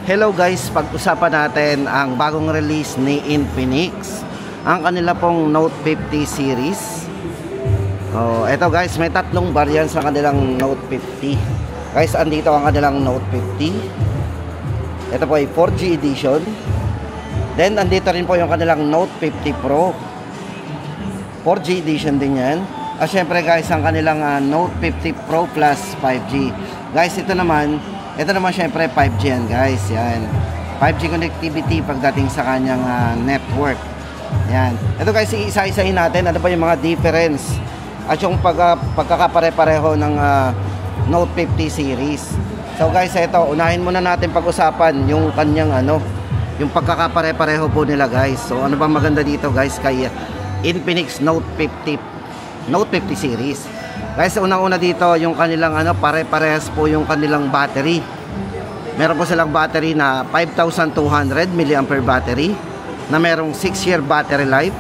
Hello guys, pag-usapan natin ang bagong release ni Infinix, ang kanila pong Note 50 series. Eto guys, may tatlong variant sa kanilang Note 50. Guys, andito ang kanilang Note 50. Ito po ay 4G edition. Then andito rin po yung kanilang Note 50 Pro, 4G edition din yan. At syempre guys, ang kanilang Note 50 Pro Plus 5G. Guys, ito naman syempre 5G yan guys. Yan, 5G connectivity pagdating sa kanyang network. Yan. Ito guys, isa-isahin natin ano pa yung mga difference at yung pagkakapare-pareho ng Note 50 series. So guys, ito, unahin muna natin pag-usapan yung kanyang yung pagkakapare-pareho po nila guys. So ano ba maganda dito guys kay Infinix Note 50 series? Guys, unang-una dito yung kanilang pare-parehas po yung kanilang battery. Meron po silang battery na 5,200 mAh battery na merong 6-year battery life.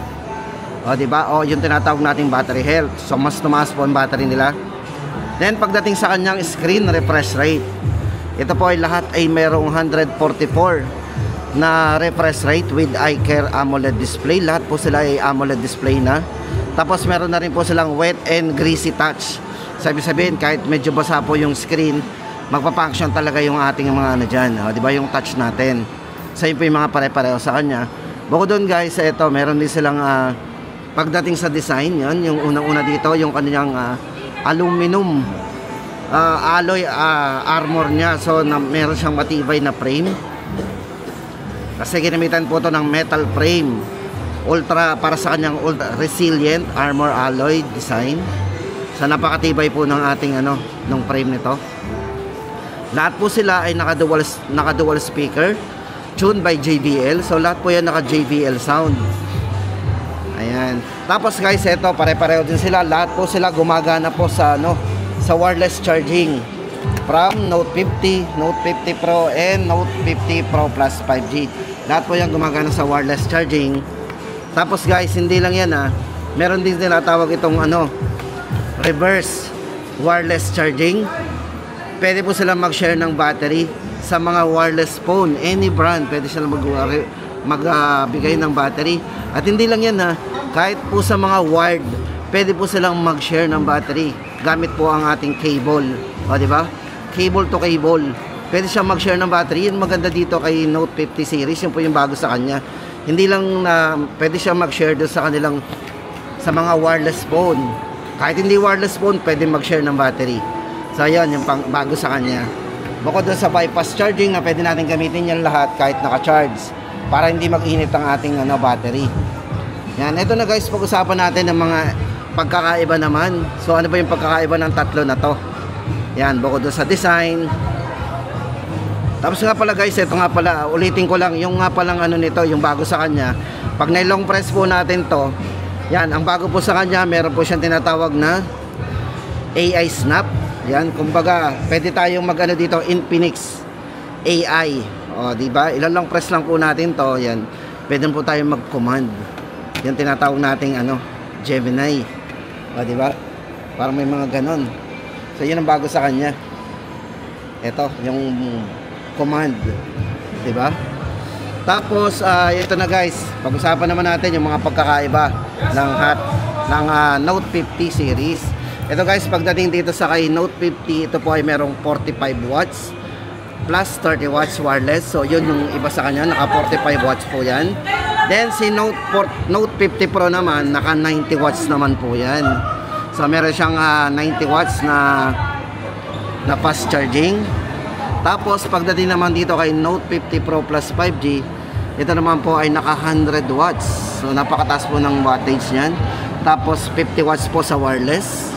O, diba? O, yung tinatawag nating battery health. So, mas tumaas po ang battery nila. Then, pagdating sa kanyang screen refresh rate, ito po ay lahat ay merong 144 na refresh rate with iCare AMOLED display. Lahat po sila ay AMOLED display na. Tapos meron na rin po silang wet and greasy touch. Sabi-sabihin, kahit medyo basa po yung screen, magpa-function talaga yung ating mga dyan. O, diba yung touch natin? So yun po yung mga pare-pareho sa kanya. Bukod doon guys, ito, meron din silang pagdating sa design, yun, yung unang-una dito, yung kanilang aluminum alloy armor nya. So meron siyang matibay na frame. Kasi ginamitan po to ng metal frame. Ultra, para sa kanyang ultra resilient armor alloy design. So napakatibay po ng ating ng frame nito. Lahat po sila ay naka-dual speaker tuned by JBL. So lahat po yan naka JBL sound. Ayan. Tapos guys, ito pare-pareho din sila. Lahat po sila gumagana po sa sa wireless charging from Note 50, Note 50 Pro and Note 50 Pro Plus 5G. Lahat po yan gumagana sa wireless charging. Tapos guys, hindi lang yan meron din tinatawag itong reverse wireless charging. Pwede po sila mag-share ng battery sa mga wireless phone, any brand, pwede sila magbigay ng battery. At hindi lang yan kahit po sa mga wired, pwede po silang mag-share ng battery gamit po ang ating cable. O diba? Cable to cable. Pwede siya mag-share ng battery. Yun maganda dito kay Note 50 series, yun po yung bago sa kanya. Hindi lang pwede siya mag-share doon sa kanilang sa mga wireless phone. Kahit hindi wireless phone, pwede mag-share ng battery. So ayan, yung bago sa kanya. Bukod doon sa bypass charging na pwede natin gamitin yan lahat kahit naka-charge para hindi mag-init ang ating battery. Yan, ito na guys, pag-usapan natin ng mga pagkakaiba naman. So ano ba yung pagkakaiba ng tatlo na to? Yan, bukod doon sa design. Tapos nga pala guys, ito nga pala, ulitin ko lang, yung nga palang nito, yung bago sa kanya, pag na-long press po natin to, yan, ang bago po sa kanya, meron po siyang tinatawag na AI Snap. Yan, kumbaga, pwede tayong dito, Infinix AI. O, diba? Ilang long press lang po natin to, yan, pwede po tayong mag-command. Yan, tinatawag nating Gemini. O, diba? Parang may mga ganon. So, yun ang bago sa kanya. Ito, yung command, di ba? Tapos ito na guys, pag-usapan naman natin yung mga pagkakaiba ng Note 50 series. Ito guys, pagdating dito sa kay Note 50, ito po ay merong 45 watts plus 30 watts wireless. So yun yung iba sa kanya, naka 45 watts po yan. Then si Note 50 Pro naman, naka 90 watts naman po yan. So meron siyang 90 watts na fast charging. Tapos pagdating naman dito kay Note 50 Pro Plus 5G, ito naman po ay naka 100 watts. So napakataas po ng wattage niyan. Tapos 50 watts po sa wireless.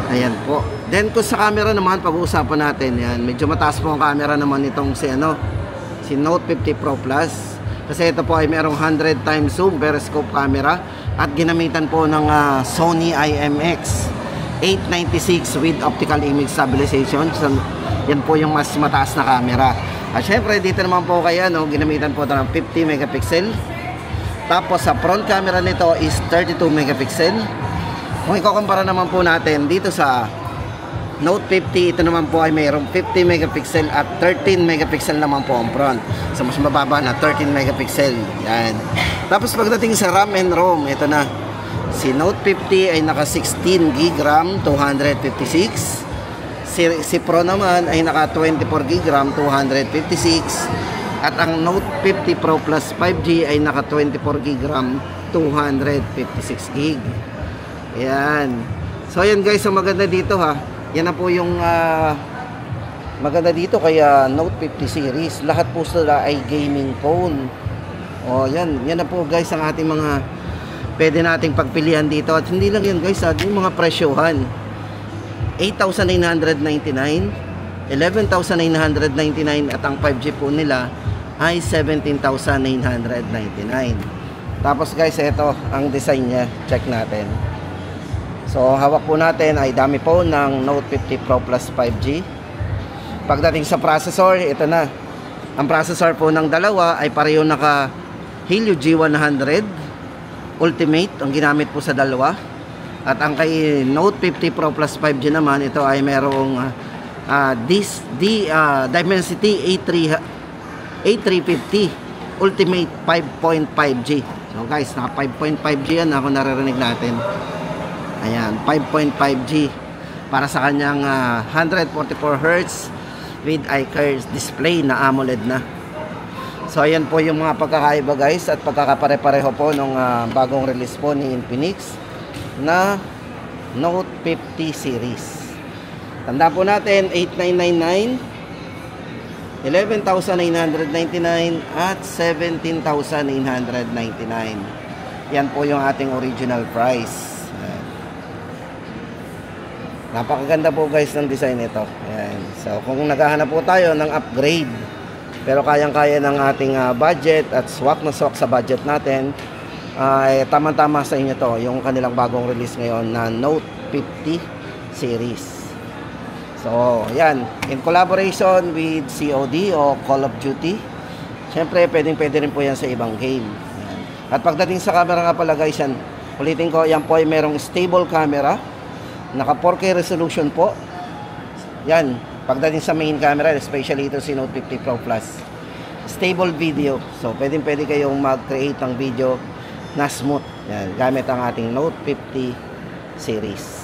Ayan po. Then kung sa camera naman, pag-uusapan natin yan, medyo mataas po ang camera naman nitong si Note 50 Pro Plus. Kasi ito po ay merong 100 times zoom periscope camera at ginamitan po ng Sony IMX 896 with optical image stabilization. So, yan po yung mas mataas na camera. At syempre dito naman po kaya ginamitan po ito ng 50 megapixel. Tapos sa front camera nito is 32 megapixel. Kung ikukumpara naman po natin dito sa Note 50, ito naman po ay mayroong 50 megapixel at 13 megapixel naman po ang front. So mas mababa na 13 megapixel. Yan. Tapos pagdating sa RAM and ROM, ito na. Si Note 50 ay naka 16 GB RAM, 256. Si Pro naman ay naka 24 GB RAM, 256. At ang Note 50 Pro Plus 5G ay naka 24 GB RAM, 256 GB. Ayan. So ayan guys, so maganda dito ha. Yan na po yung maganda dito kaya Note 50 series. Lahat po sila ay gaming phone. O yan, yan na po guys ang ating mga pwede nating pagpilian dito. At hindi lang yan guys, yung mga presyohan. 8,999, 11,999 at ang 5G po nila ay 17,999. Tapos guys, ito ang design niya. Check natin. So, hawak po natin ay dami po ng Note 50 Pro Plus 5G. Pagdating sa processor, ito na. Ang processor po ng dalawa ay pareho naka Helio G100 Ultimate ang ginamit po sa dalawa. At ang kay Note 50 Pro Plus 5G naman, ito ay merong Dimensity A350 Ultimate 5.5G. So guys, naka 5.5G yan ako naririnig natin. Ayan, 5.5G para sa kanyang 144Hz with ICARS display na AMOLED na. So ayan po yung mga pagkakaiba guys at pagkakapare-pareho po ng bagong release po ni Infinix na Note 50 series. Tandaan po natin 8,999, 11,999 at 17,999. Yan po yung ating original price. Napakaganda po guys ng design nito. Ayan. So kung naghahanap po tayo ng upgrade pero kayang-kaya ng ating budget at swak na swak sa budget natin, ay tama-tama sa inyo to yung kanilang bagong release ngayon na Note 50 series. So yan, in collaboration with COD o Call of Duty. Siyempre pwede rin po yan sa ibang game. Ayan. At pagdating sa camera nga pala guys, yan, ulitin ko, yan po ay merong stable camera. Naka 4K resolution po. Yan, pagdating sa main camera, especially ito si Note 50 Pro Plus. Stable video. So, pwede kayong mag-create ng video na smooth. Yan, gamit ang ating Note 50 series.